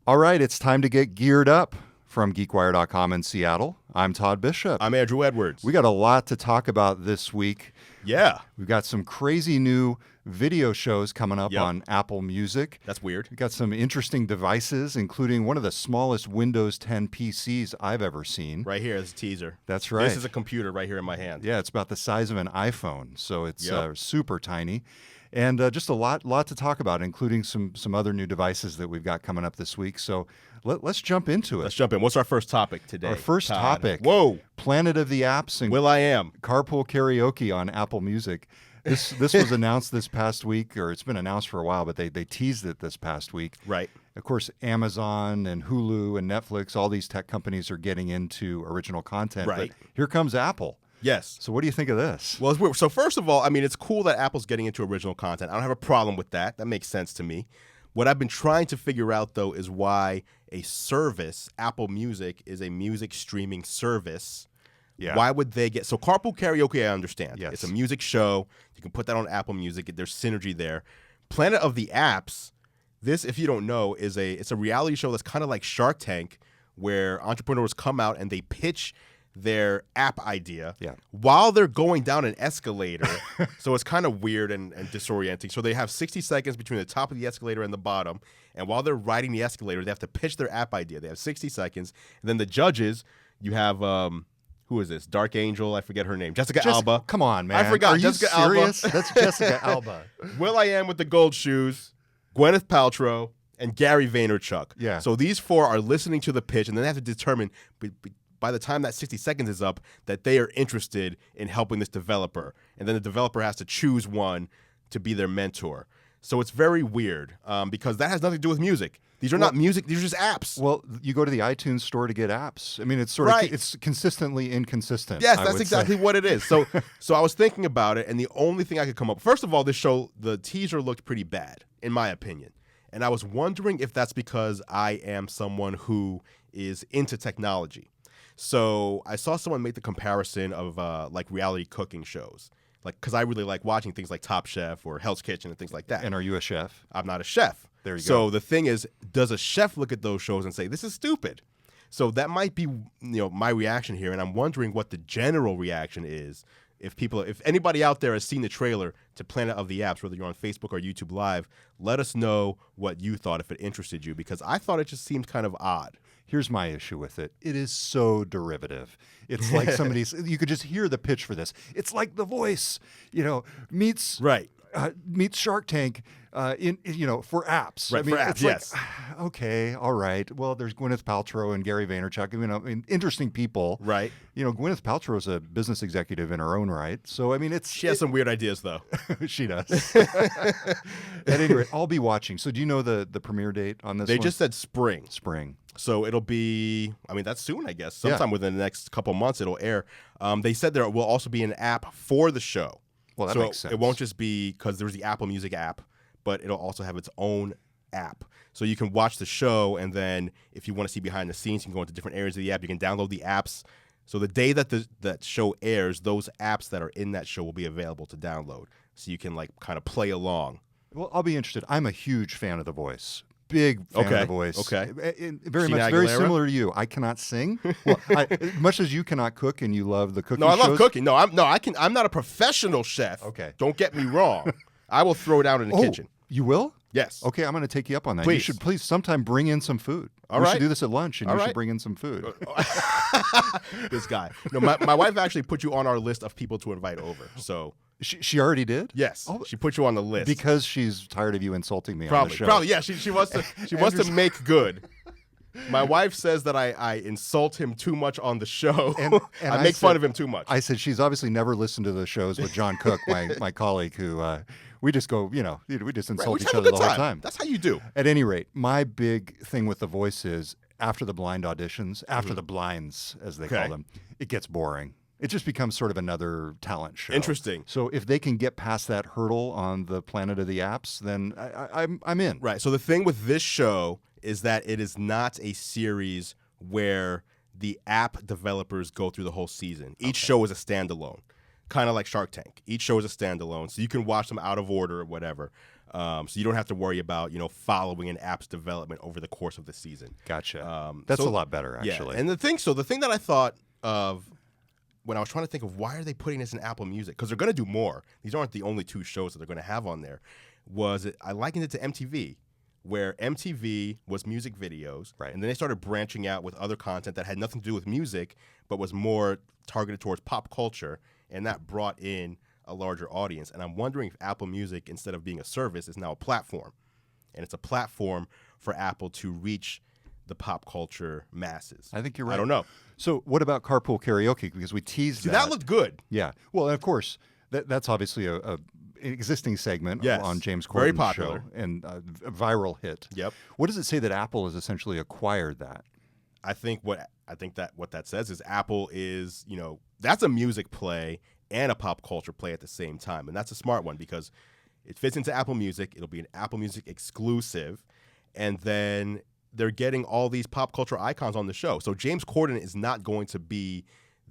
All right, it's time to get geared up. From GeekWire.com in Seattle, I'm Todd Bishop. I'm Andru Edwards. We got a lot to talk about this week. Yeah. We've got some crazy new video shows coming up on Apple Music. That's weird. We've got some interesting devices, including one of the smallest Windows 10 PCs I've ever seen. Right here is a teaser. That's right. This is a computer right here in my hand. Yeah, it's about the size of an iPhone, so it's super tiny. And just a lot to talk about, including some other new devices that we've got coming up this week. So let's jump into it. Let's jump in. What's our first topic today? Our first topic. Whoa. Planet of the Apps and Will.i.am. Carpool Karaoke on Apple Music. This was announced this past week, or it's been announced for a while, but they teased it this past week. Right. Of course, Amazon and Hulu and Netflix, all these tech companies are getting into original content. Right. But here comes Apple. Yes. So what do you think of this? Well, it's weird. So first of all, I mean, it's cool that Apple's getting into original content. I don't have a problem with that. That makes sense to me. What I've been trying to figure out, though, is why a service, Apple Music, is a music streaming service. Yeah. Why would they get... So Carpool Karaoke, I understand. Yes. It's a music show. You can put that on Apple Music. There's synergy there. Planet of the Apps, this, if you don't know, it's a reality show that's kind of like Shark Tank, where entrepreneurs come out and they pitch their app idea while they're going down an escalator. So it's kind of weird and disorienting. So they have 60 seconds between the top of the escalator and the bottom. And while they're riding the escalator, they have to pitch their app idea. They have 60 seconds. And then the judges, you have, who is this? Dark Angel. I forget her name. Jessica Alba. Come on, man. I forgot. Are Jessica you serious? Alba. That's Jessica Alba. Will.i.am with the gold shoes, Gwyneth Paltrow, and Gary Vaynerchuk. Yeah. So these four are listening to the pitch, and then they have to determine by the time that 60 seconds is up, that they are interested in helping this developer. And then the developer has to choose one to be their mentor. So it's very weird because that has nothing to do with music. These are not music. These are just apps. Well, you go to the iTunes store to get apps. I mean, it's sort of it's consistently inconsistent. Yes, that's exactly what it is. So I was thinking about it, and the only thing I could come up... First of all, this show, the teaser looked pretty bad, in my opinion. And I was wondering if that's because I am someone who is into technology. So I saw someone make the comparison of like reality cooking shows, like because I really like watching things like Top Chef or Hell's Kitchen and things like that. And are you a chef? I'm not a chef. There you go. So the thing is, does a chef look at those shows and say, this is stupid? So that might be my reaction here, and I'm wondering what the general reaction is. If anybody out there has seen the trailer to Planet of the Apps, whether you're on Facebook or YouTube Live, let us know what you thought, if it interested you, because I thought it just seemed kind of odd. Here's my issue with it. It is so derivative. It's like you could just hear the pitch for this. It's like The Voice, meets Shark Tank, for apps. Right, I mean, for apps, it's yes. Like, okay, all right. Well, there's Gwyneth Paltrow and Gary Vaynerchuk. I mean, interesting people. Right. Gwyneth Paltrow is a business executive in her own right. So, I mean, she has some weird ideas, though. She does. At any rate, I'll be watching. So do you know the premiere date on this They one? just said spring. Spring. So it'll be, I mean, that's soon, I guess. Sometime within the next couple months, it'll air. They said there will also be an app for the show. Well, that makes sense. It won't just be, because there's the Apple Music app, but it'll also have its own app. So you can watch the show, and then if you want to see behind the scenes, you can go into different areas of the app. You can download the apps. So the day that that show airs, those apps that are in that show will be available to download. So you can kind of play along. Well, I'll be interested. I'm a huge fan of The Voice. Big fan of The Voice. Okay. Very similar to you. I cannot sing. Well, much as you cannot cook and you love the cooking No, I love shows. cooking. I'm not a professional chef. Okay. Don't get me wrong. I will throw down in the kitchen. You will? Yes. Okay, I'm going to take you up on that. Please. You should please sometime bring in some food. All we right. should do this at lunch, and All you right. should bring in some food. This guy. No, my wife actually put you on our list of people to invite over. So She already did? yes, she put you on the list Because she's tired of you insulting me on probably. the show. Probably, yeah. She wants to make good. My wife says that I insult him too much on the show. And I make fun of him too much. I said she's obviously never listened to the shows with John Cook, my colleague, who we just go, we just insult each other the whole time. That's how you do. At any rate, my big thing with The Voice is after the blind auditions, after the blinds, as they call them, it gets boring. It just becomes sort of another talent show. Interesting. So if they can get past that hurdle on the Planet of the Apps, then I'm in. Right. So the thing with this show is that it is not a series where the app developers go through the whole season. Each show is a standalone, kind of like Shark Tank. Each show is a standalone, so you can watch them out of order or whatever. So you don't have to worry about, following an app's development over the course of the season. Gotcha. That's a lot better, actually. Yeah. And the thing that I thought of when I was trying to think of why are they putting this in Apple Music, because they're going to do more. These aren't the only 2 shows that they're going to have on there. I likened it to MTV, where MTV was music videos, right, and then they started branching out with other content that had nothing to do with music, but was more targeted towards pop culture, and that brought in a larger audience. And I'm wondering if Apple Music, instead of being a service, is now a platform, and it's a platform for Apple to reach the pop culture masses. I think you're right. I don't know. So what about Carpool Karaoke? Because we teased that looked good. Yeah. Well, and of course, that's obviously an existing segment on James Corden's very popular show and a viral hit. Yep. What does it say that Apple has essentially acquired that? I think what that says is Apple is, that's a music play and a pop culture play at the same time. And that's a smart one because it fits into Apple Music. It'll be an Apple Music exclusive. And then they're getting all these pop culture icons on the show. So James Corden is not going to be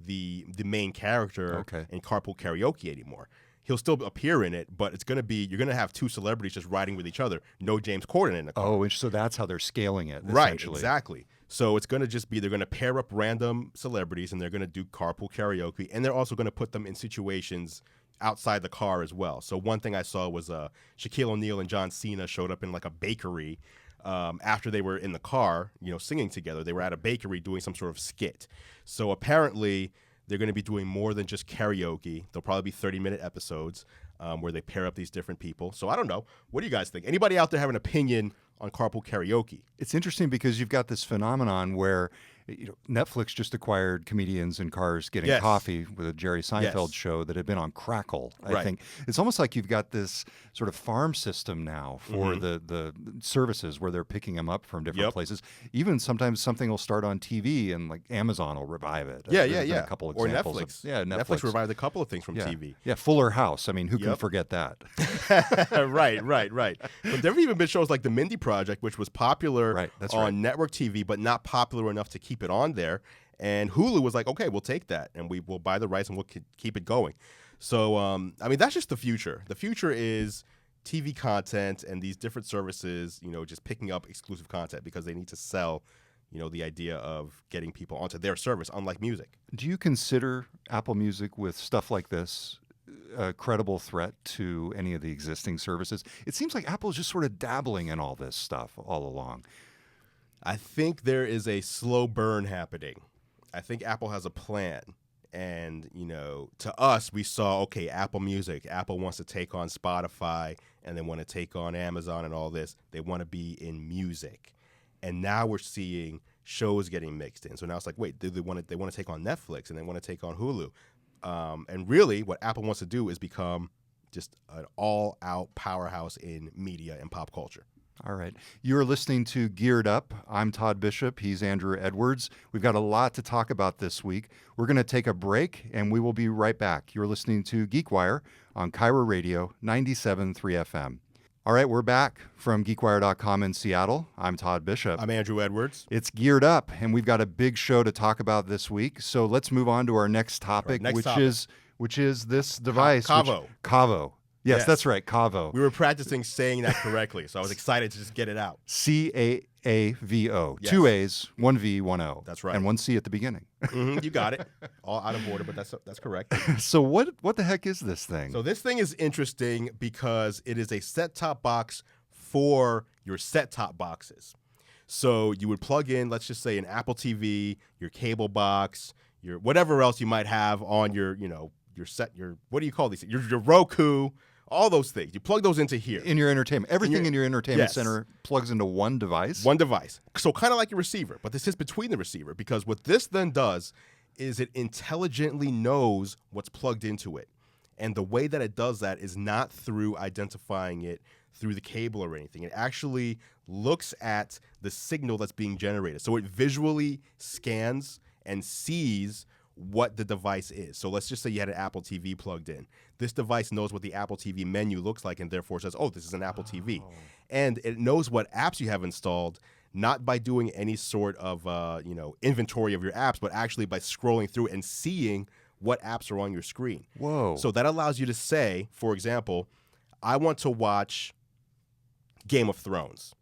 the main character in Carpool Karaoke anymore. He'll still appear in it, but it's going to be, you're going to have 2 celebrities just riding with each other. No James Corden in the car. Oh, so that's how they're scaling it, right, exactly. So it's going to just be, they're going to pair up random celebrities and they're going to do Carpool Karaoke, and they're also going to put them in situations outside the car as well. So one thing I saw was Shaquille O'Neal and John Cena showed up in like a bakery after they were in the car, singing together. They were at a bakery doing some sort of skit. So apparently they're going to be doing more than just karaoke. They'll probably be 30-minute episodes where they pair up these different people. So I don't know. What do you guys think? Anybody out there have an opinion on Carpool Karaoke? It's interesting because you've got this phenomenon where Netflix just acquired Comedians in Cars Getting Coffee with a Jerry Seinfeld show that had been on Crackle. I think it's almost like you've got this sort of farm system now for the services where they're picking them up from different places. Even sometimes something will start on TV and like Amazon will revive it. Yeah. A couple examples. Or Netflix. Netflix. Netflix revived a couple of things from TV. Yeah, Fuller House. I mean, who can forget that? Right. But there have even been shows like The Mindy Project, which was popular on network TV, but not popular enough to keep it on there. And Hulu was like, okay, we'll take that and we will buy the rights and we'll keep it going. So, I mean, that's just the future. The future is TV content and these different services, just picking up exclusive content because they need to sell, the idea of getting people onto their service, unlike music. Do you consider Apple Music with stuff like this a credible threat to any of the existing services? It seems like Apple's just sort of dabbling in all this stuff all along. I think there is a slow burn happening. I think Apple has a plan. And, to us, we saw, okay, Apple Music. Apple wants to take on Spotify and they want to take on Amazon and all this. They want to be in music. And now we're seeing shows getting mixed in. So now it's like, wait, they want to take on Netflix and they want to take on Hulu. And really what Apple wants to do is become just an all-out powerhouse in media and pop culture. All right. You're listening to Geared Up. I'm Todd Bishop. He's Andrew Edwards. We've got a lot to talk about this week. We're going to take a break, and we will be right back. You're listening to GeekWire on Cairo Radio 97.3 FM. All right, we're back from GeekWire.com in Seattle. I'm Todd Bishop. I'm Andrew Edwards. It's Geared Up, and we've got a big show to talk about this week. So let's move on to our next topic, which is this device. Caavo. Caavo. Yes, that's right, Caavo. We were practicing saying that correctly, so I was excited to just get it out. C-A-A-V-O. Yes. 2 A's, 1 V, 1 O. That's right. And 1 C at the beginning. You got it. All out of order, but that's correct. So what the heck is this thing? So this thing is interesting because it is a set-top box for your set-top boxes. So you would plug in, let's just say, an Apple TV, your cable box, your whatever else you might have on your, what do you call these? Your Roku. All those things. You plug those into here. In your entertainment. Everything in your entertainment center plugs into one device? One device. So kind of like your receiver, but this is between the receiver because what this then does is it intelligently knows what's plugged into it. And the way that it does that is not through identifying it through the cable or anything. It actually looks at the signal that's being generated. So it visually scans and sees what the device is. So let's just say you had an Apple TV plugged in. This device knows what the Apple TV menu looks like and therefore says, oh, this is an Apple TV. And it knows what apps you have installed, not by doing any sort of inventory of your apps, but actually by scrolling through and seeing what apps are on your screen. Whoa. So that allows you to say, for example, I want to watch Game of Thrones.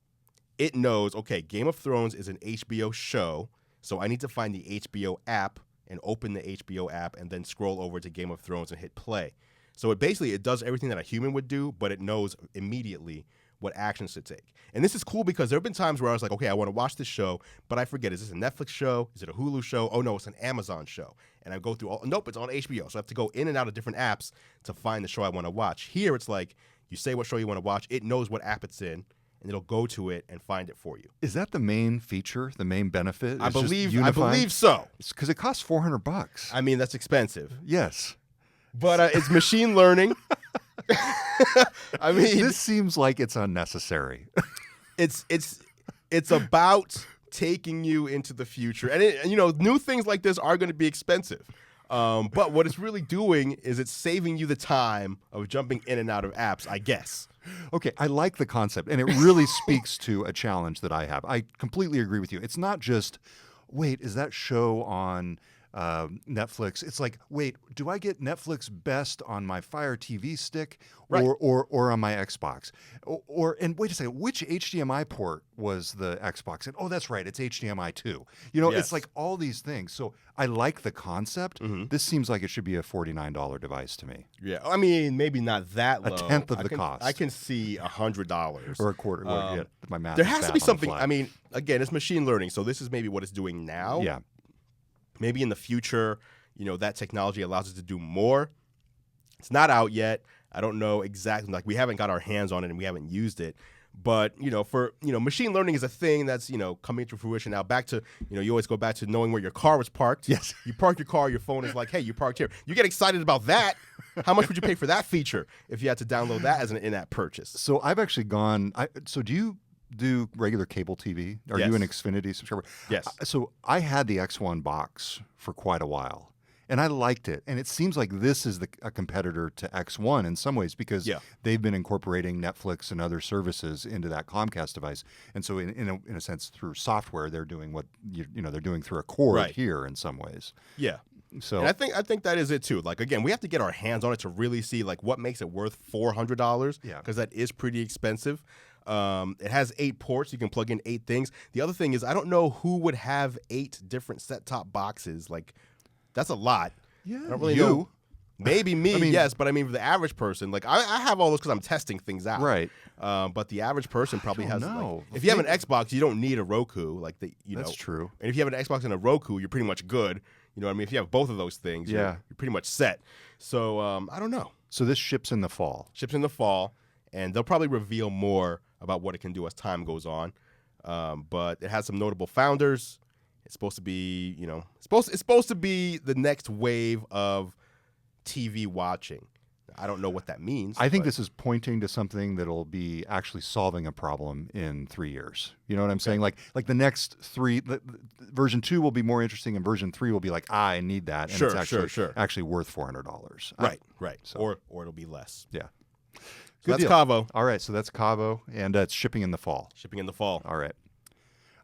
It knows, okay, Game of Thrones is an HBO show, so I need to find the HBO app and open the HBO app and then scroll over to Game of Thrones and hit play. So it does everything that a human would do, but it knows immediately what actions to take. And this is cool because there have been times where I was like, okay, I want to watch this show, but I forget, is this a Netflix show? Is it a Hulu show? Oh, no, it's an Amazon show. And I go through nope, it's on HBO. So I have to go in and out of different apps to find the show I want to watch. Here, it's like you say what show you want to watch. It knows what app it's in, and it'll go to it and find it for you. Is that the main feature, the main benefit? I believe so. It's because it costs $400. I mean, that's expensive. Yes. But it's machine learning. I mean, this seems like it's unnecessary. it's about taking you into the future, and new things like this are going to be expensive. But what it's really doing is it's saving you the time of jumping in and out of apps, I guess. Okay, I like the concept, and it really speaks to a challenge that I have. I completely agree with you. It's not just, wait, is that show on Netflix? It's like, wait, do I get Netflix Best on my Fire TV stick or on my Xbox? And wait a second, which HDMI port was the Xbox? And that's right, it's HDMI 2. Yes. It's like all these things. So I like the concept. Mm-hmm. This seems like it should be a $49 device to me. Yeah, I mean, maybe not that low. A tenth of the cost. I can see $100 or a quarter. My math. There has to be something. I mean, again, it's machine learning, so this is maybe what it's doing now. Yeah. Maybe in the future, that technology allows us to do more. It's not out yet. I don't know exactly. Like, we haven't got our hands on it and we haven't used it. But, machine learning is a thing that's, coming to fruition now. Back to, you always go back to knowing where your car was parked. Yes. You park your car, your phone is like, hey, you parked here. You get excited about that. How much would you pay for that feature if you had to download that as an in-app purchase? So I've actually gone. So do you do regular cable TV? Are you an Xfinity subscriber? Yes. So I had the X1 box for quite a while, and I liked it. And it seems like this is a competitor to X1 in some ways because they've been incorporating Netflix and other services into that Comcast device. And so in a sense, through software, they're doing what they're doing through a cord here in some ways. Yeah. So and I think that is it too. Like, again, we have to get our hands on it to really see like what makes it worth $400. Yeah. Because that is pretty expensive. It has 8 ports. You can plug in 8 things. The other thing is, I don't know who would have 8 different set-top boxes. Like, that's a lot. Yeah, I don't really know. Maybe me, yes, but I mean, for the average person, like I have all those because I'm testing things out. Right. But the average person probably has. No. Like, if you have an Xbox, you don't need a Roku. Like That's true. And if you have an Xbox and a Roku, you're pretty much good. You know what I mean? If you have both of those things, you're pretty much set. So I don't know. So this ships in the fall. Ships in the fall, and they'll probably reveal more about what it can do as time goes on. But it has some notable founders. It's supposed to be, it's supposed to be the next wave of TV watching. I don't know what that means. I think this is pointing to something that'll be actually solving a problem in 3 years. You know what I'm saying? Like the next 3, version 2 will be more interesting, and version 3 will be like, I need that, and it's actually worth $400. Right. So. Or it'll be less. Yeah. So that's Caavo. All right, so that's Caavo, and it's shipping in the fall. All right.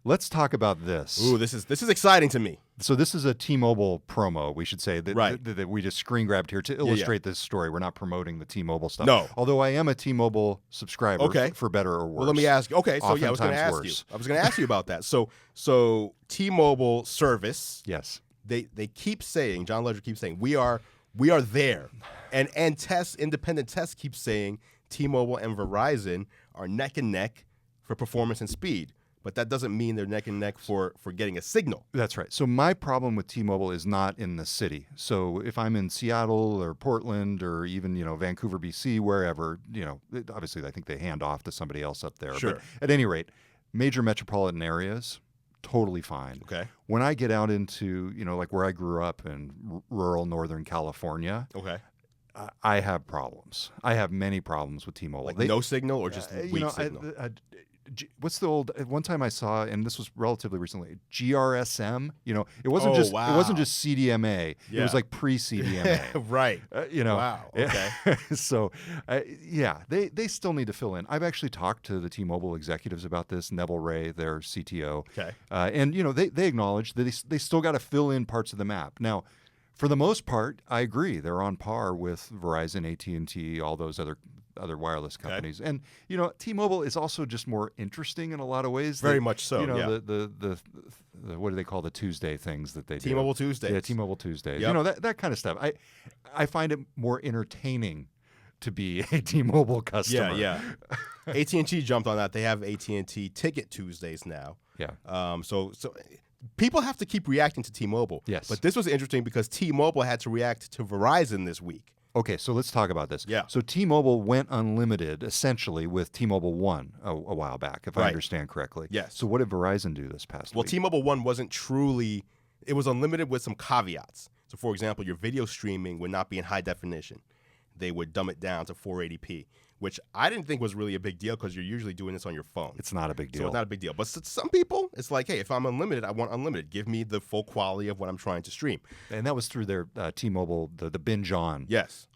Let's talk about this. Ooh, this is exciting to me. So this is a T-Mobile promo, we should say, that we just screen grabbed here to illustrate this story. We're not promoting the T-Mobile stuff. No. Although I am a T-Mobile subscriber, for better or worse. Well, let me ask you. Okay, so I was going to ask worse. you. I was going to ask you about that. So T-Mobile service. Yes. They keep saying, John Legere keeps saying, we are there. And independent tests keep saying T-Mobile and Verizon are neck and neck for performance and speed. But that doesn't mean they're neck and neck for getting a signal. That's right. So my problem with T-Mobile is not in the city. So if I'm in Seattle or Portland or even, Vancouver, BC, wherever, obviously I think they hand off to somebody else up there. Sure. But at any rate, major metropolitan areas, totally fine. Okay. When I get out into, like where I grew up in rural Northern California. Okay. I have problems. I have many problems with T-Mobile. Like no signal or just weak signal? What's the old? One time I saw, and this was relatively recently, GRSM. It wasn't it wasn't just CDMA. Yeah. It was like pre-CDMA. Right. Wow. Okay. So, they still need to fill in. I've actually talked to the T-Mobile executives about this. Neville Ray, their CTO. Okay. And they acknowledge that they still got to fill in parts of the map. Now, for the most part, I agree. They're on par with Verizon, AT&T, all those other other wireless companies. And T-Mobile is also just more interesting in a lot of ways. Very much so. The what do they call the Tuesday things that they do? T-Mobile Tuesdays. Yeah, T-Mobile Tuesdays. Yep. That kind of stuff. I find it more entertaining to be a T-Mobile customer. Yeah. AT&T jumped on that. They have AT&T Ticket Tuesdays now. Yeah. So people have to keep reacting to T-Mobile. Yes. But this was interesting because T-Mobile had to react to Verizon this week. Okay, so let's talk about this. Yeah. So T-Mobile went unlimited essentially with T-Mobile One a while back, if I understand correctly. Yes. So what did Verizon do this past week? Well, T-Mobile One wasn't truly – it was unlimited with some caveats. So, for example, your video streaming would not be in high definition. They would dumb it down to 480p, which I didn't think was really a big deal because you're usually doing this on your phone. It's not a big deal. So it's not a big deal. But some people, it's like, hey, if I'm unlimited, I want unlimited. Give me the full quality of what I'm trying to stream. And that was through their T-Mobile, the Binge On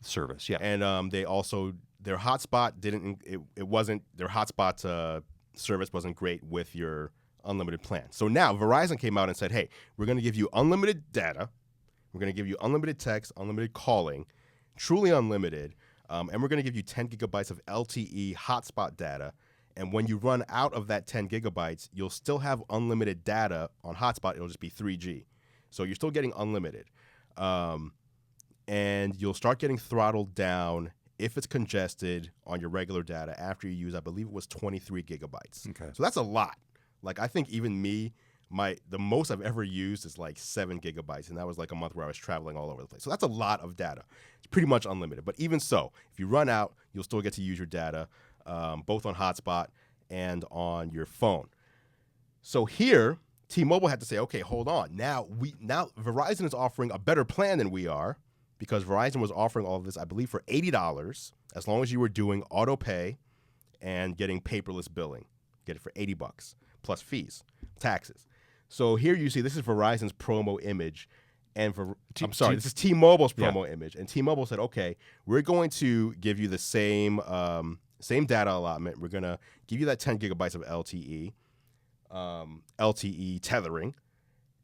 service. Yeah. And they also, their hotspot it wasn't, their hotspot service wasn't great with your unlimited plan. So now Verizon came out and said, hey, we're going to give you unlimited data. We're going to give you unlimited text, unlimited calling, truly unlimited, and we're going to give you 10 gigabytes of LTE hotspot data. And when you run out of that 10 gigabytes, you'll still have unlimited data on hotspot. It'll just be 3G. So you're still getting unlimited. And you'll start getting throttled down if it's congested on your regular data after you use, I believe it was 23 gigabytes. Okay. So that's a lot. Like, I think even me, the most I've ever used is like 7 gigabytes, and that was like a month where I was traveling all over the place. So that's a lot of data. It's pretty much unlimited. But even so, if you run out, you'll still get to use your data, both on hotspot and on your phone. So here, T-Mobile had to say, okay, hold on. Now Verizon is offering a better plan than we are, because Verizon was offering all of this, I believe, for $80, as long as you were doing auto pay and getting paperless billing. Get it for $80 plus fees, taxes. So here you see this is Verizon's promo image, and this is T-Mobile's promo image. And T-Mobile said, okay, we're going to give you the same data allotment. We're going to give you that 10 gigabytes of LTE tethering.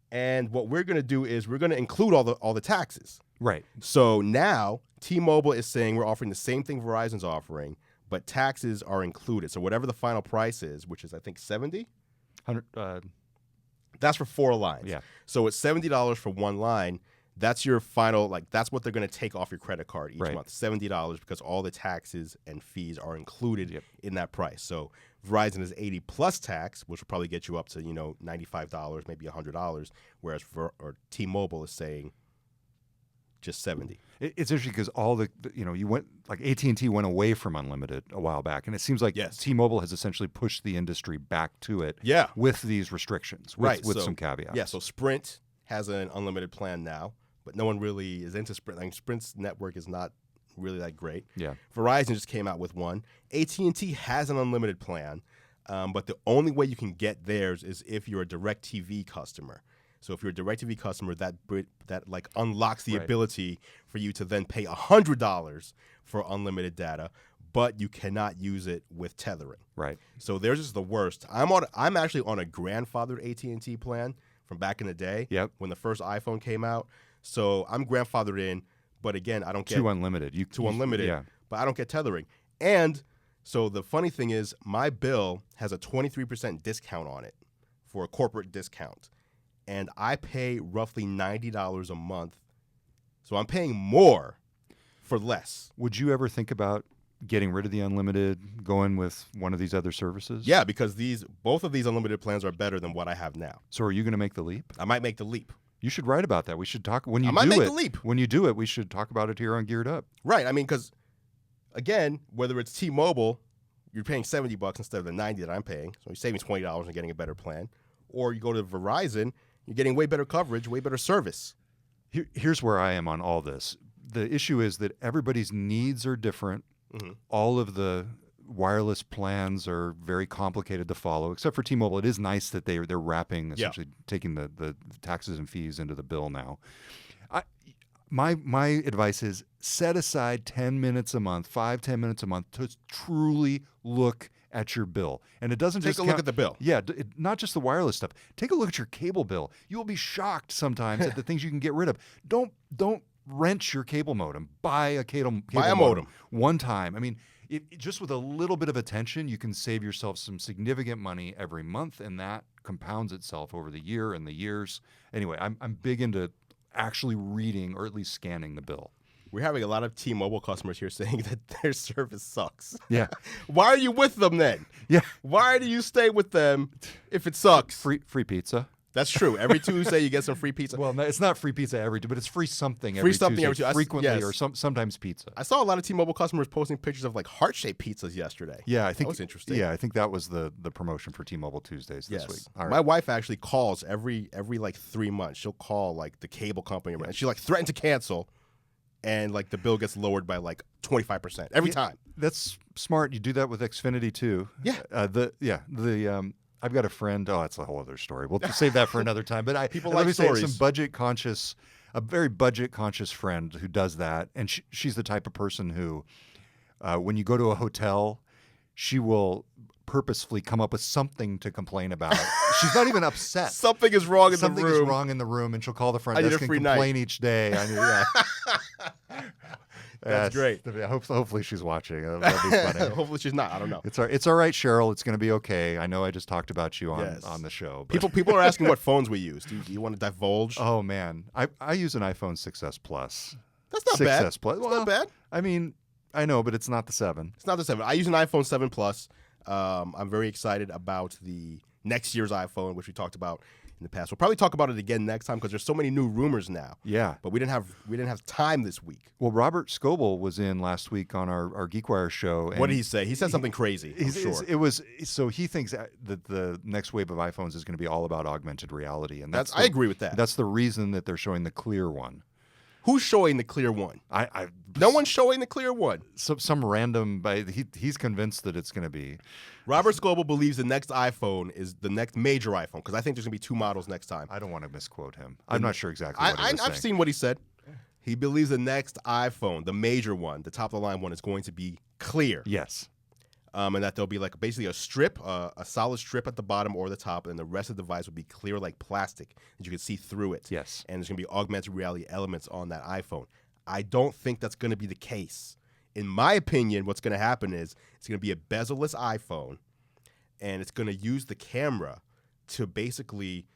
And what we're going to do is we're going to include all the taxes. Right. So now T-Mobile is saying we're offering the same thing Verizon's offering, but taxes are included. So whatever the final price is, which is I think $70, that's for 4 lines. Yeah. So it's $70 for one line. That's your final, that's what they're going to take off your credit card each month, $70, because all the taxes and fees are included in that price. So Verizon is $80 plus tax, which will probably get you up to, $95, maybe $100, whereas T-Mobile is saying just $70. It's interesting because you went, like AT&T went away from unlimited a while back, and it seems like T-Mobile has essentially pushed the industry back to it with these restrictions, with some caveats. Yeah, so Sprint has an unlimited plan now, but no one really is into Sprint. Like, Sprint's network is not really that great. Yeah. Verizon just came out with one. AT&T has an unlimited plan, but the only way you can get theirs is if you're a DirecTV customer. So if you're a DirecTV customer, that unlocks the ability for you to then pay $100 for unlimited data, but you cannot use it with tethering. Right. So theirs is the worst. I'm actually on a grandfathered AT&T plan from back in the day when the first iPhone came out. So I'm grandfathered in, but again, I don't get unlimited. Unlimited, but I don't get tethering. And so the funny thing is, my bill has a 23% discount on it for a corporate discount. And I pay roughly $90 a month. So I'm paying more for less. Would you ever think about getting rid of the unlimited, going with one of these other services? Yeah, because both of these unlimited plans are better than what I have now. So are you going to make the leap? I might make the leap. You should write about that. We should talk when you I might make the leap. When you do it, we should talk about it here on Geared Up. Right. I mean, because again, whether it's T-Mobile, you're paying $70 instead of the $90 that I'm paying, so you're saving $20 and getting a better plan. Or you go to Verizon, you're getting way better coverage, way better service. Here's where I am on all this. The issue is that everybody's needs are different. Mm-hmm. All of the wireless plans are very complicated to follow, except for T-Mobile. It is nice that they're wrapping, essentially taking the taxes and fees into the bill now. My advice is set aside 10 minutes a month, 5-10 minutes a month to truly look at your bill. And it doesn't take a look at the bill. Yeah, not just the wireless stuff. Take a look at your cable bill. You will be shocked sometimes at the things you can get rid of. Don't rent your cable modem. Buy a cable modem one time. I mean, just with a little bit of attention, you can save yourself some significant money every month, and that compounds itself over the year and the years. Anyway, I'm big into actually reading or at least scanning the bill. We're having a lot of T-Mobile customers here saying that their service sucks. Yeah. Why are you with them then? Yeah. Why do you stay with them if it sucks? Free pizza. That's true. Every Tuesday you get some free pizza. Well, no, it's not free pizza every Tuesday, but it's free something Free every something Tuesday. every Tuesday. Frequently, Yes. or sometimes pizza. I saw a lot of T-Mobile customers posting pictures of like heart-shaped pizzas yesterday. Yeah, I think that was interesting. Yeah, I think that was the promotion for T-Mobile Tuesdays this week. All right. My wife actually calls every like 3 months. She'll call like the cable company, and she like threatened to cancel, and like the bill gets lowered by like 25% every time. That's smart. You do that with Xfinity too. Yeah. I've got a friend. Oh, that's a whole other story. We'll save that for another time. But like stories. A very budget conscious friend who does that, and she's the type of person who, when you go to a hotel, she will purposefully come up with something to complain about. She's not even upset. Something is wrong in the room. Something is wrong in the room, and she'll call the front desk and complain each day. That's great. Hopefully she's watching. That'll be funny. Hopefully she's not. I don't know. It's all right, Cheryl. It's going to be okay. I know I just talked about you on the show. But. People are asking what phones we use. Do you want to divulge? Oh man, I use an iPhone 6s Plus. That's not bad. 6s Plus. It's not bad. I mean, I know, but it's not the 7. It's not the 7. I use an iPhone 7 Plus. I'm very excited about the next year's iPhone, which we talked about in the past. We'll probably talk about it again next time because there's so many new rumors now. Yeah, but we didn't have time this week. Well, Robert Scoble was in last week on our GeekWire show. And what did he say? He said something crazy. I'm sure. It was so he thinks that the next wave of iPhones is going to be all about augmented reality, and I agree with that. That's the reason that they're showing the clear one. Who's showing the clear one? No one's showing the clear one. Some random. He's convinced that it's going to be. Robert Scoble believes the next iPhone is the next major iPhone because I think there's going to be 2 models next time. I don't want to misquote him. I'm not sure exactly what he was saying. I've seen what he said. He believes the next iPhone, the major one, the top of the line one, is going to be clear. Yes. And that there'll be like basically a strip, a solid strip at the bottom or the top, and the rest of the device will be clear like plastic that you can see through it. Yes. And there's going to be augmented reality elements on that iPhone. I don't think that's going to be the case. In my opinion, what's going to happen is it's going to be a bezel-less iPhone, and it's going to use the camera to basically,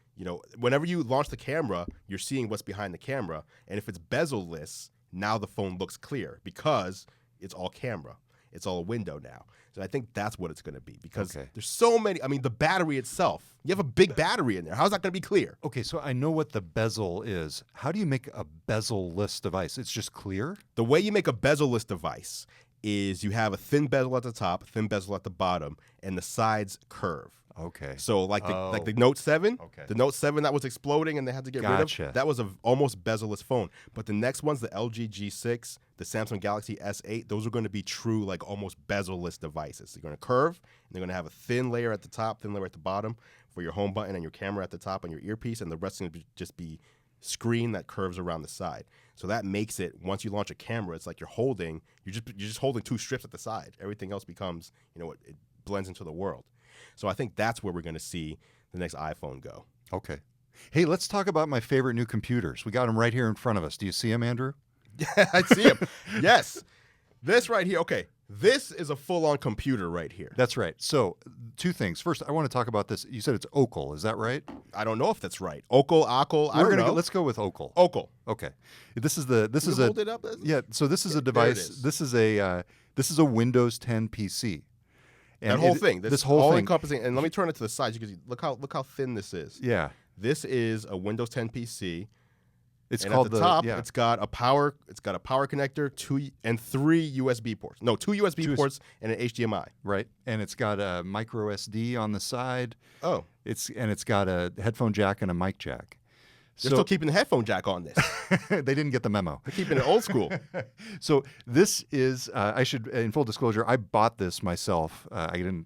whenever you launch the camera, you're seeing what's behind the camera. And if it's bezel-less, now the phone looks clear because it's all camera. It's all a window now. So I think that's what it's going to be because there's so many. I mean, the battery itself, you have a big battery in there. How's that going to be clear? Okay, so I know what the bezel is. How do you make a bezel-less device? It's just clear? The way you make a bezel-less device is you have a thin bezel at the top, thin bezel at the bottom, and the sides curve. Okay. So like the Note 7, okay. The Note 7 that was exploding and they had to get rid of, that was an almost bezel-less phone. But the next ones, the LG G6, the Samsung Galaxy S8, those are going to be true like almost bezel-less devices. They're going to curve, and they're going to have a thin layer at the top, thin layer at the bottom for your home button and your camera at the top and your earpiece, and the rest is going to just be screen that curves around the side. So that makes it, once you launch a camera, it's like you're just holding 2 strips at the side. Everything else becomes, it blends into the world. So I think that's where we're going to see the next iPhone go. Okay. Hey, let's talk about my favorite new computers. We got them right here in front of us. Do you see them, Andrew? Yeah, I see them. Yes. This right here. Okay. This is a full-on computer right here. That's right. So 2 things. First, I want to talk about this. You said it's Ockel. Is that right? I don't know if that's right. Ockel. I don't know. Let's go with Ockel. Ockel. Okay. This is hold it up? Yeah. So this is a device. This is a Windows 10 PC. And this whole thing, encompassing. And let me turn it to the side. You can see, look how thin this is. Yeah. This is a Windows 10 PC. It's and called at the top. It's got a power connector, 3 USB ports. No, 2 USB ports and an HDMI. Right. And it's got a micro SD on the side. Oh. It's got a headphone jack and a mic jack. They're still keeping the headphone jack on this. They didn't get the memo. They're keeping it old school. So this is, I should, in full disclosure, I bought this myself. I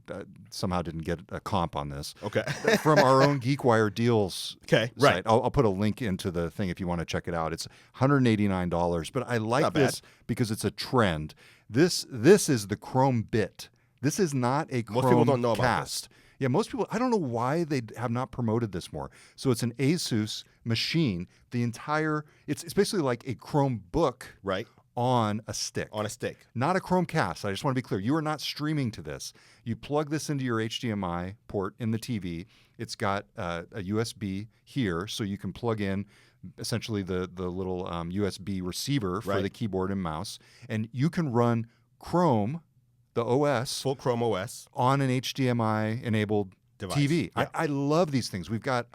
somehow didn't get a comp on this. Okay. From our own GeekWire deals. Okay, site. right. I'll put a link into the thing if you want to check it out. It's $189, but I like this because it's a trend. This is the Chrome Bit. This is not a Chrome Most people don't know about Cast. this. Yeah, most people, I don't know why they have not promoted this more. So it's an Asus machine. It's basically like a Chromebook, right, on a stick. On a stick. Not a Chromecast. I just want to be clear. You are not streaming to this. You plug this into your HDMI port in the TV. It's got a USB here, so you can plug in essentially the little USB receiver for the keyboard and mouse. And you can run Chrome, the OS. Full Chrome OS. On an HDMI-enabled device. TV. Yeah. I love these things. We've got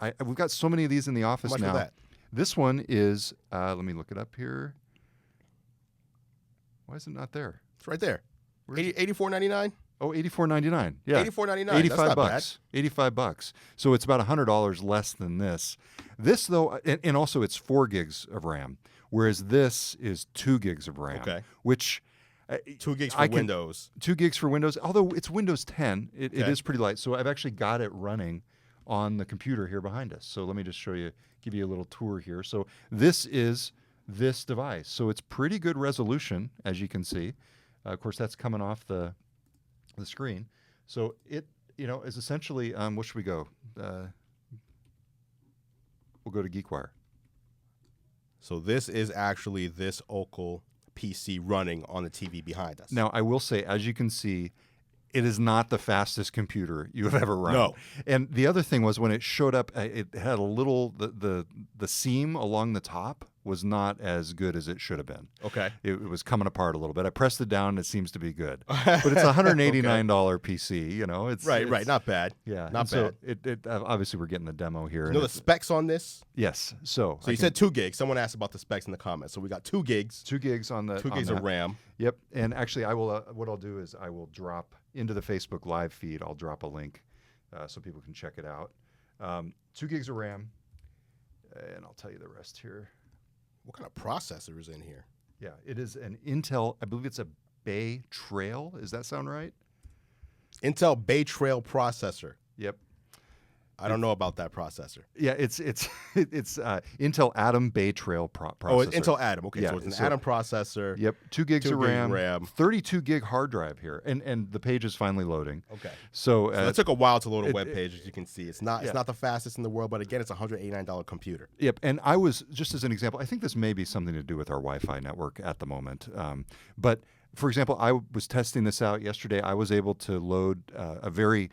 so many of these in the office How much now. for that? This one is, let me look it up here. Why is it not there? It's right there. $84.99. Oh, $84.99. Yeah, $84.99. 85 That's not bucks. bad. $85. So it's about $100 less than this. This though, and also it's 4 gigs of RAM, whereas this is 2 gigs of RAM. Okay. Which 2 gigs for Windows. 2 gigs for Windows. Although it's Windows 10, it is pretty light. So I've actually got it running on the computer here behind us. So let me just show you, give you a little tour here. So this is this device. So it's pretty good resolution, as you can see. Of course, that's coming off the screen. So it, is essentially, where should we go? We'll go to GeekWire. So this is actually this Ockel PC running on the TV behind us. Now, I will say, as you can see, it is not the fastest computer you have ever run. No. And the other thing was when it showed up, it had a little, the seam along the top was not as good as it should have been. Okay. It was coming apart a little bit. I pressed it down and it seems to be good. But it's a $189 PC, It's right. Not bad. Yeah. Not so bad. it obviously we're getting the demo here. You know the specs on this? Yes. So you said 2 gigs. Someone asked about the specs in the comments. So we got 2 gigs. 2 gigs on the 2 gigs of RAM. Yep. And actually, I will. What I'll do is I will drop into the Facebook Live feed. I'll drop a link so people can check it out. 2 gigs of RAM, and I'll tell you the rest here. What kind of processor is in here? Yeah, it is an Intel. I believe it's a Bay Trail. Does that sound right? Intel Bay Trail processor. Yep. I don't know about that processor. Yeah, it's Intel Atom Bay Trail processor. Oh, it's Intel Atom. Okay, Yeah, so it's an Atom processor. Yep, 2 gigs 2 of gig RAM, 32 gig hard drive here, and the page is finally loading. Okay, so it took a while to load a web page, as you can see. It's not the fastest in the world, but again, it's a $189 computer. Yep, and I was, just as an example, I think this may be something to do with our Wi-Fi network at the moment, but for example, I was testing this out yesterday. I was able to load a very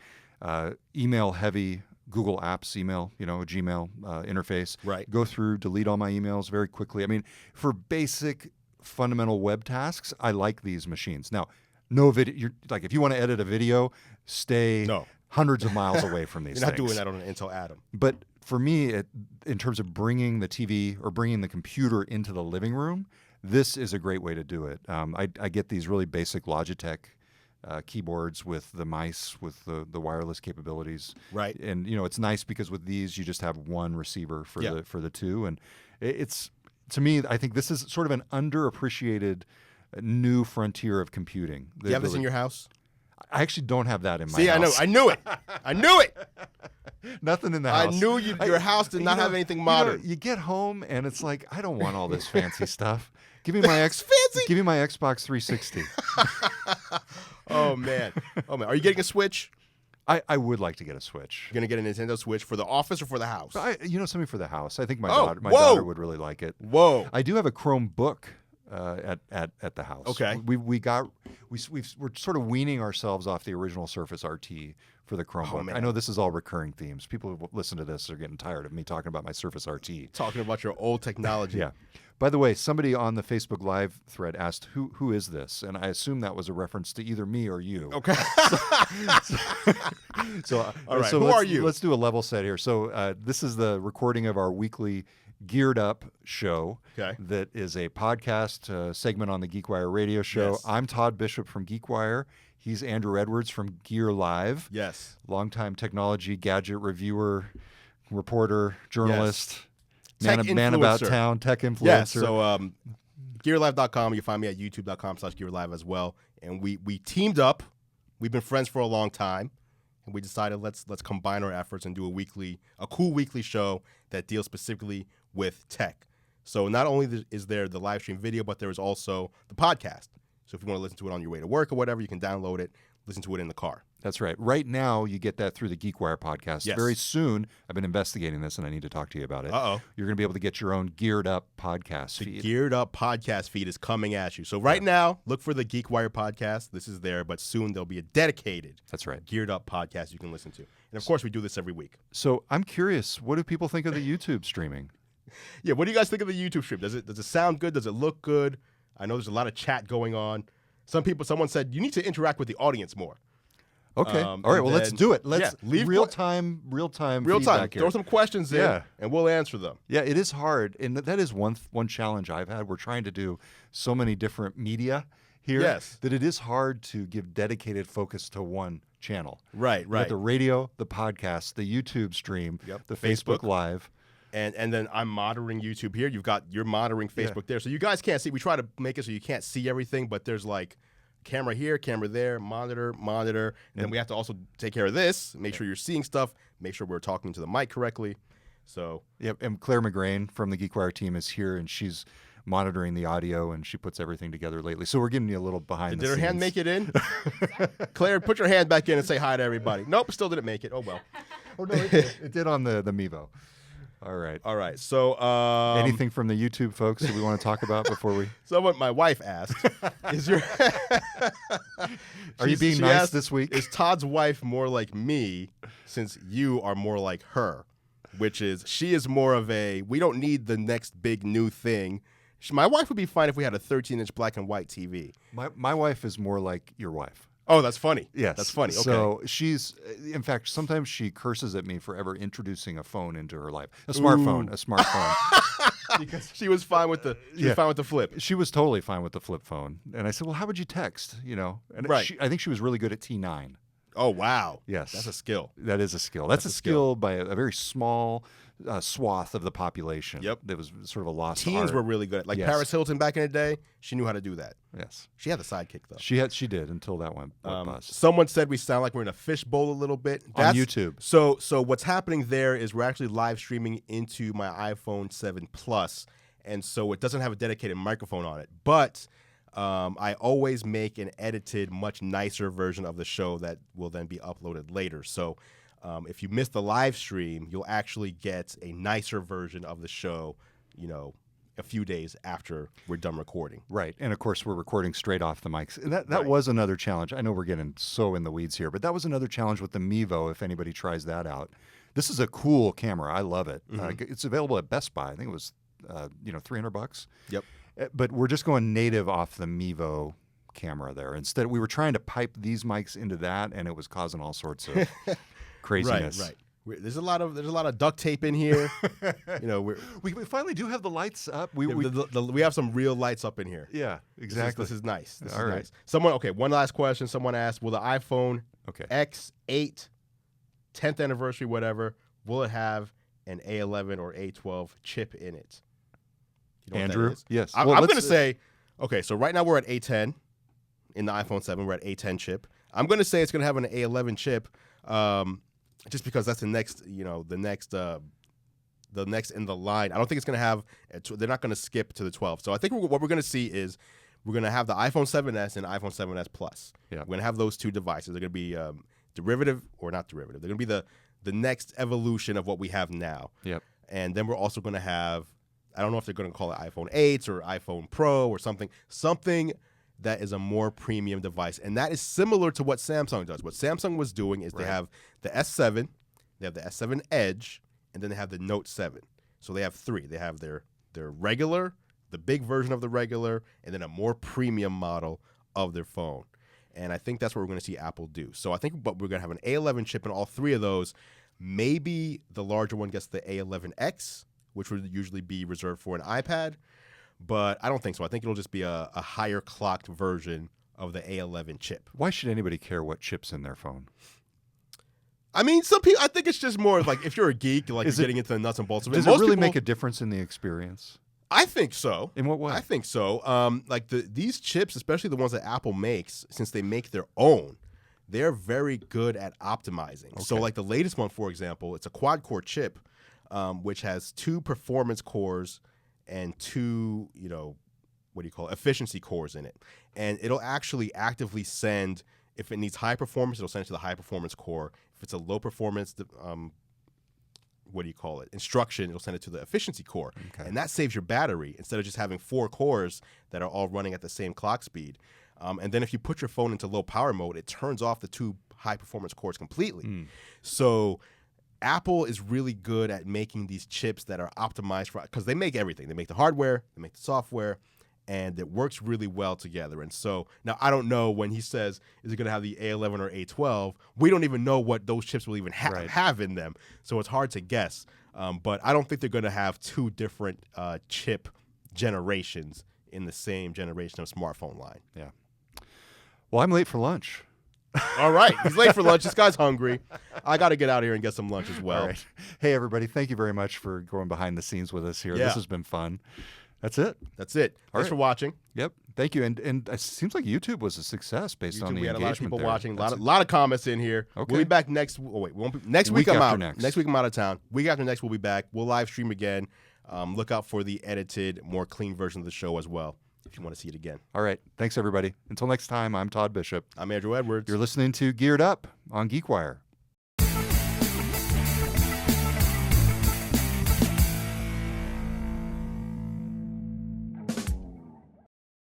email-heavy Google Apps email, a Gmail interface. Right. Go through, delete all my emails very quickly. I mean, for basic fundamental web tasks, I like these machines. Now, no video. Like if you want to edit a video, stay hundreds of miles away from these. You're not things. doing that on an Intel Atom. But for me, in terms of bringing the TV or bringing the computer into the living room, this is a great way to do it. I get these really basic Logitech keyboards with the mice, with the wireless capabilities. Right. And it's nice because with these you just have one receiver for the two, and it's, to me, I think this is sort of an underappreciated new frontier of computing. Do you have this in your house? I actually don't have that in my house. See, I knew it. I knew it. Nothing in the house. I knew your house did not have anything modern. You get home and it's like, I don't want all this fancy stuff. Give me my Give me my Xbox 360. Oh man. Are you getting a Switch? I would like to get a Switch. You're gonna get a Nintendo Switch for the office or for the house? Something for the house. I think my daughter would really like it. Whoa. I do have a Chromebook at the house. Okay. We're sort of weaning ourselves off the original Surface RT for the Chromebook. I know this is all recurring themes. People who listen to this are getting tired of me talking about my Surface RT. Talking about your old technology. Yeah. By the way, somebody on the Facebook Live thread asked, who is this? And I assume that was a reference to either me or you. Okay. All right. Who are you? Let's do a level set here. So this is the recording of our weekly Geared Up show. Okay. That is a podcast segment on the GeekWire radio show. Yes. I'm Todd Bishop from GeekWire. He's Andrew Edwards from Gear Live. Yes. Longtime technology gadget reviewer, reporter, journalist. Yes. Man about town, tech influencer. Yes, so GearLive.com. You find me at YouTube.com/GearLive as well. And we teamed up. We've been friends for a long time, and we decided let's combine our efforts and do a cool weekly show that deals specifically with tech. So not only is there the live stream video, but there is also the podcast. So if you want to listen to it on your way to work or whatever, you can download it, listen to it in the car. That's right. Right now, you get that through the GeekWire podcast. Yes. Very soon, I've been investigating this, and I need to talk to you about it. Uh-oh. You're going to be able to get your own Geared Up podcast The feed. Geared Up podcast feed is coming at you. So right now, look for the GeekWire podcast. This is there, but soon there'll be a dedicated That's right. Geared Up podcast you can listen to. And of course, we do this every week. So I'm curious, what do people think of the YouTube streaming? Yeah, what do you guys think of the YouTube stream? Does it sound good? Does it look good? I know there's a lot of chat going on. Someone said you need to interact with the audience more. Okay. All right. Well, let's do it. Let's leave real time feedback here. Throw some questions in, Yeah. and we'll answer them. Yeah, it is hard, and that is one challenge I've had. We're trying to do so many different media here that it is hard to give dedicated focus to one channel. Right. You got the radio, the podcast, the YouTube stream, the Facebook Live. And then I'm monitoring YouTube here. You're monitoring Facebook there. So you guys can't see. We try to make it so you can't see everything, but there's like camera here, camera there, monitor. And then we have to also take care of this, make sure you're seeing stuff, make sure we're talking to the mic correctly. So and Claire McGrain from the GeekWire team is here, and she's monitoring the audio, and she puts everything together lately. So we're getting you a little behind the scenes. Did her hand make it in? Claire, put your hand back in and say hi to everybody. Nope, still didn't make it. Oh, well. Oh, no, it did on the Mevo. All right. So, anything from the YouTube folks that we want to talk about before we? Someone, my wife asked, Are you being nice this week? Is Todd's wife more like me, since you are more like her? Which is, she is more of a, we don't need the next big new thing. My wife would be fine if we had a 13-inch black and white TV. My wife is more like your wife. Oh, that's funny. Yes. That's funny. Okay. So she's, in fact, sometimes she curses at me for ever introducing a phone into her life. A smartphone. Because she was fine with the flip. She was totally fine with the flip phone. And I said, well, how would you text? And I think she was really good at T9. Oh, wow. Yes. That's a skill. That is a skill. That's a skill by a very small swath of the population. Yep. That was sort of a lost Teens art. were really good at Like Paris Hilton back in the day, she knew how to do that. Yes. She had the sidekick, though. She did until that went bust. Someone said we sound like we're in a fishbowl a little bit. On YouTube. So what's happening there is we're actually live streaming into my iPhone 7 Plus, and so it doesn't have a dedicated microphone on it. But I always make an edited, much nicer version of the show that will then be uploaded later. So if you miss the live stream, you'll actually get a nicer version of the show, a few days after we're done recording. Right. And of course, we're recording straight off the mics. And that was another challenge. I know we're getting so in the weeds here, but that was another challenge with the Mevo, if anybody tries that out. This is a cool camera. I love it. Mm-hmm. It's available at Best Buy. I think it was, $300. Yep. But we're just going native off the Mevo camera there. Instead, we were trying to pipe these mics into that, and it was causing all sorts of craziness. Right. There's a lot of duct tape in here. We finally do have the lights up. We have some real lights up in here. Yeah, exactly. This is nice. This all is right. nice. One last question. Someone asked, will the iPhone X8 10th anniversary, whatever, will it have an A11 or A12 chip in it? You know Andru? What that is? Yes. I'm going to say, so right now we're at A10 in the iPhone 7. We're at A10 chip. I'm going to say it's going to have an A11 chip. Just because that's the next in the line. I don't think it's going to have. They're not going to skip to the 12. So I think what we're going to see is we're going to have the iPhone 7s and iPhone 7s Plus. Yeah. We're going to have those two devices. They're going to be derivative or not derivative. They're going to be the next evolution of what we have now. Yep. And then we're also going to have. I don't know if they're going to call it iPhone 8 or iPhone Pro or something that is a more premium device. And that is similar to what Samsung does. What Samsung was doing is they have the S7, they have the S7 Edge, and then they have the Note 7. So they have three. They have their regular, the big version of the regular, and then a more premium model of their phone. And I think that's what we're going to see Apple do. So I think we're going to have an A11 chip in all three of those. Maybe the larger one gets the A11X, which would usually be reserved for an iPad. But I don't think so. I think it'll just be a higher clocked version of the A11 chip. Why should anybody care what chip's in their phone? I mean, some people. I think it's just more like if you're a geek, you're getting into the nuts and bolts of it. Does it really make a difference in the experience? I think so. In what way? I think so. These chips, especially the ones that Apple makes, since they make their own, they're very good at optimizing. Okay. So like the latest one, for example, it's a quad-core chip, which has 2 performance cores and 2, efficiency cores in it. And it'll actually actively send If it needs high performance, it'll send it to the high performance core. If it's a low performance, instruction, it'll send it to the efficiency core. Okay. And that saves your battery instead of just having 4 cores that are all running at the same clock speed. And then if you put your phone into low power mode, it turns off the 2 high performance cores completely. So Apple is really good at making these chips that are optimized for, because they make everything. They make the hardware, they make the software, and it works really well together. And so now I don't know when he says, is it going to have the A11 or A12? We don't even know what those chips will even have in them. So it's hard to guess. But I don't think they're going to have 2 different chip generations in the same generation of smartphone line. Yeah. Well, I'm late for lunch. All right. He's late for lunch. This guy's hungry. I got to get out of here and get some lunch as well. All right. Hey, everybody. Thank you very much for going behind the scenes with us here. Yeah. This has been fun. That's it. Thanks for watching. Yep. Thank you. And it seems like YouTube was a success based on the engagement. We had a lot of people there. watching. A lot of comments in here. Okay. We'll be back next. Oh wait, we won't be, next week I'm out. Next week I'm out of town. Week after next we'll be back. We'll live stream again. Look out for the edited, more clean version of the show as well, if you want to see it again. All right. Thanks, everybody. Until next time, I'm Todd Bishop. I'm Andrew Edwards. You're listening to Geared Up on GeekWire.